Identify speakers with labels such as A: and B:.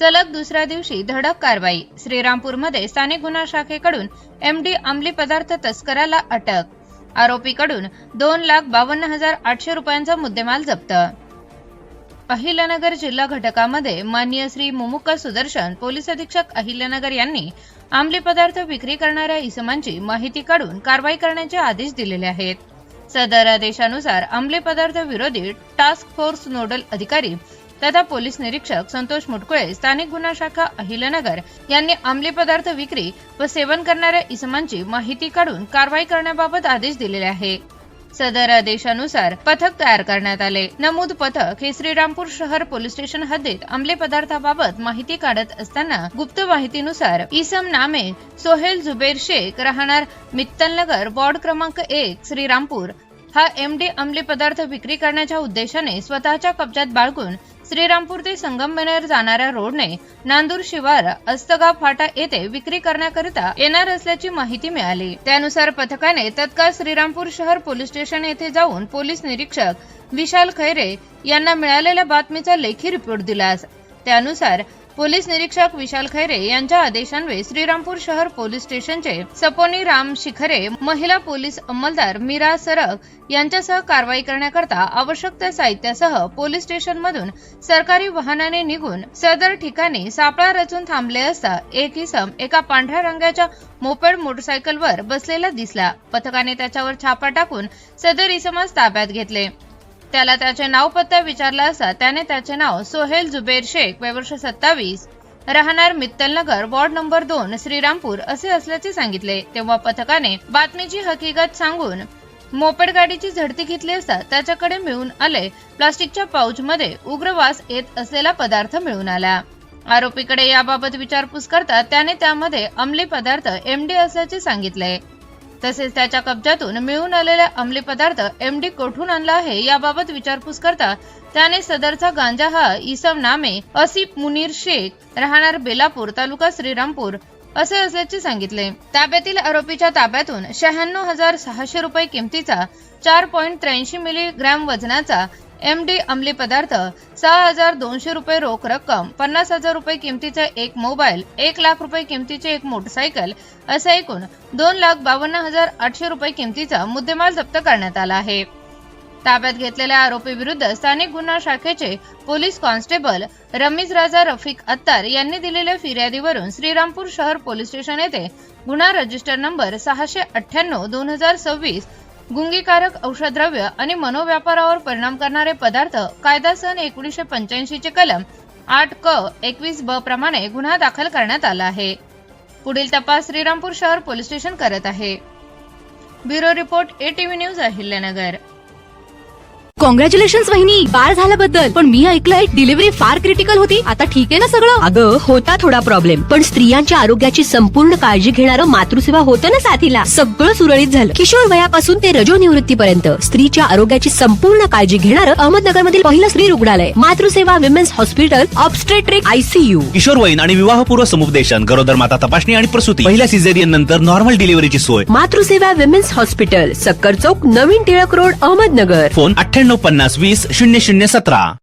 A: सलग दुसऱ्या दिवशी धडक कारवाई। श्रीरामपूरमध्ये स्थानिक गुन्हा शाखेकडून MD अंमली पदार्थ तस्कराला अटक। आरोपीकडून 2,52,800 रुपयांचा मुद्देमाल जप्त। अहिल्यानगर जिल्हा घटकामध्ये माननीय श्री मुमुक्का सुदर्शन पोलीस अधीक्षक अहिल्यानगर यांनी अंमली पदार्थ विक्री करणाऱ्या इसमांची माहिती काढून कारवाई करण्याचे आदेश दिलेले आहेत। सदर आदेशानुसार अंमली पदार्थ विरोधी टास्क फोर्स नोडल अधिकारी तथा पोलीस निरीक्षक संतोष मुटकुळे, स्थानिक गुन्हा शाखा अहिल्यानगर यांनी अंमली पदार्थ विक्री व सेवन करणाऱ्या इसमांची माहिती काढून कारवाई करण्याबाबत आदेश दिलेले आहे। सदर आदेशानुसार पथक तयार करण्यात आले। नमूद पथक हे श्रीरामपूर शहर पोलीस स्टेशन हद्दीत अंमली पदार्थाबाबत माहिती काढत असताना गुप्त माहितीनुसार इसम नामे सोहेल जुबेर शेख, राहणार मित्तलनगर, वॉर्ड क्रमांक 1, श्रीरामपूर हा MD अंमली पदार्थ विक्री करण्याच्या उद्देशाने स्वतःच्या कब्जात बाळगून श्रीरामपूर ते संगमनेर जाणाऱ्या रोडने नांदूर शिवार अस्तगाव फाटा येथे विक्री करण्याकरिता येणार असल्याची माहिती मिळाली। त्यानुसार पथकाने तत्काळ श्रीरामपूर शहर पोलीस स्टेशन येथे जाऊन पोलीस निरीक्षक विशाल खैरे यांना मिळालेल्या बातमीचा लेखी रिपोर्ट दिला। त्यानुसार पोलीस निरीक्षक विशाल खैरे यांच्या आदेशान्वये श्रीरामपूर शहर पोलीस स्टेशनचे सपोनी राम शिखरे, महिला पोलीस अंमलदार मीरा सरक यांच्यासह कारवाई करण्याकरता आवश्यक त्या साहित्यासह पोलीस स्टेशन मधून सरकारी वाहनाने निघून सदर ठिकाणी सापळा रचून थांबले असता एक इसम एका पांढऱ्या रंगाच्या मोपेड मोटरसायकलवर बसलेला दिसला। पथकाने त्याच्यावर छापा टाकून सदर इसमास ताब्यात घेतले। त्याला त्याचे नाव पत्ता विचारला असता त्याने त्याचे नाव सोहेल जुबेर शेख, वय वर्ष 27, राहणार मित्तलनगर, वॉर्ड नंबर 2, श्रीरामपूर असे असल्याचे सांगितले। तेव्हा पथकाने बातमीची हकीकत सांगून मोपेड गाडीची झडती घेतली असता त्याच्याकडे मिळून आले प्लास्टिकच्या पाउच मध्ये उग्र वास येत असलेला पदार्थ मिळून आला। आरोपीकडे याबाबत विचारपूस करता त्याने त्यामध्ये अंमली पदार्थ MD असल्याचे सांगितले। तसेच त्याच्या कब्जातून मिळून आलेला अंमली पदार्थ MD कोठून आणला आहे याबाबत विचारपूस करता त्याने सदरचा गांजा हा इसम नामे असिफ मुनीर शेख, राहणार बेलापूर, तालुका श्रीरामपूर असे असल्याचे सांगितले। ताब्यातील आरोपीच्या ताब्यातून 96,600 रुपये किमतीचा 4.83 मिलीग्रॅम वजनाचा MD अंमली पदार्थ, 6,200 रुपये रोख रक्कम, 50,000 रुपये किमतीचा एक मोबाईल, 1 लाख रुपये किमतीचे एक मोटरसायकल असा एकूण 2,52,800 रुपये किमतीचा मुद्देमाल जप्त करण्यात आला आहे। ताब्यात घेतलेल्या आरोपी विरुद्ध स्थानिक गुन्हा शाखेचे पोलीस कॉन्स्टेबल रमीज राजा रफिक अत्तार यांनी दिलेल्या फिर्यादीवरून श्रीरामपूर शहर पोलीस स्टेशन येथे गुन्हा रजिस्टर नंबर 698/2026 गुंगीकारक औषधद्रव्य आणि मनोव्यापारावर परिणाम करणारे पदार्थ कायदा सन 1985 चे कलम 8 क 21 ब प्रमाणे गुन्हा दाखल करण्यात आला आहे। पुढील तपास श्रीरामपूर शहर पोलीस स्टेशन करत आहे। Bureau report ATV news Ahilyanagar.
B: Congratulations वहिनी, बाळ झाल्याबद्दल। पण मी ऐकलंय डिलिव्हरी फार क्रिटिकल होती। आता ठीक आहे ना सगळं?
C: अगं होता थोडा प्रॉब्लेम, पण स्त्रियांच्या आरोग्याची संपूर्ण काळजी घेणारं मातृसेवा होतं ना साथीला। सगळं सुरळीत झालं। किशोर वयापासून ते रजोनिवृत्तीपर्यंत स्त्रीच्या आरोग्याची संपूर्ण काळजी घेणारं अहमदनगर मधील पहिलं स्त्री रुग्णालय Matruseva women's hospital, obstetric ICU,
D: किशोरवयीन आणि विवाहपूर्व समुपदेशन, गरोदर माता तपासणी आणि प्रसूती, पहिल्या सिझेरियन नंतर नॉर्मल डिलिव्हरीची सोय।
C: मातृसेवा विमेन्स हॉस्पिटल, सक्कर चौक, नवीन टिळक रोड, अहमदनगर।
D: फोन 9850 20 0017।